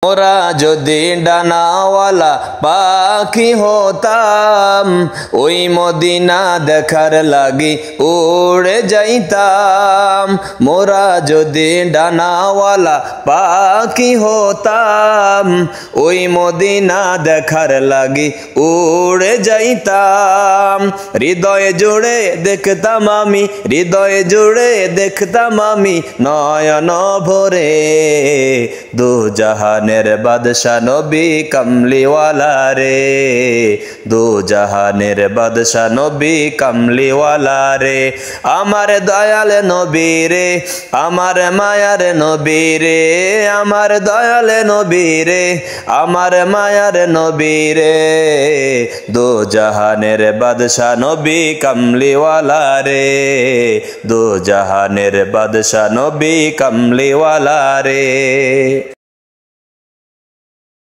মোরা যদি ডানাওয়ালা পাখি হতাম, ওই মদিনা দেখার লাগি উড়ে যাইতাম। মোরা যদি ডানাওয়ালা পাখি হতাম, ওই মদিনা দেখার লাগি উড়ে যাইতাম। হৃদয় জুড়ে দেখতাম আমি, হৃদয় জুড়ে দেখতাম আমি নয়ন ভরে দু জাহানের বাদশা নবী কামলিওয়ালা রে, দু জাহানের বাদশা নবী কামলিওয়ালা রে। আমার দয়াল নবী রে, আমার মায়ার নবী রে, আমার দয়াল নবী রে, আমার মায়ার নবী রে, দু জাহানের বাদশা নবী কামলিওয়ালা রে, দু জাহানের বাদশা নবী কামলিওয়ালা রে।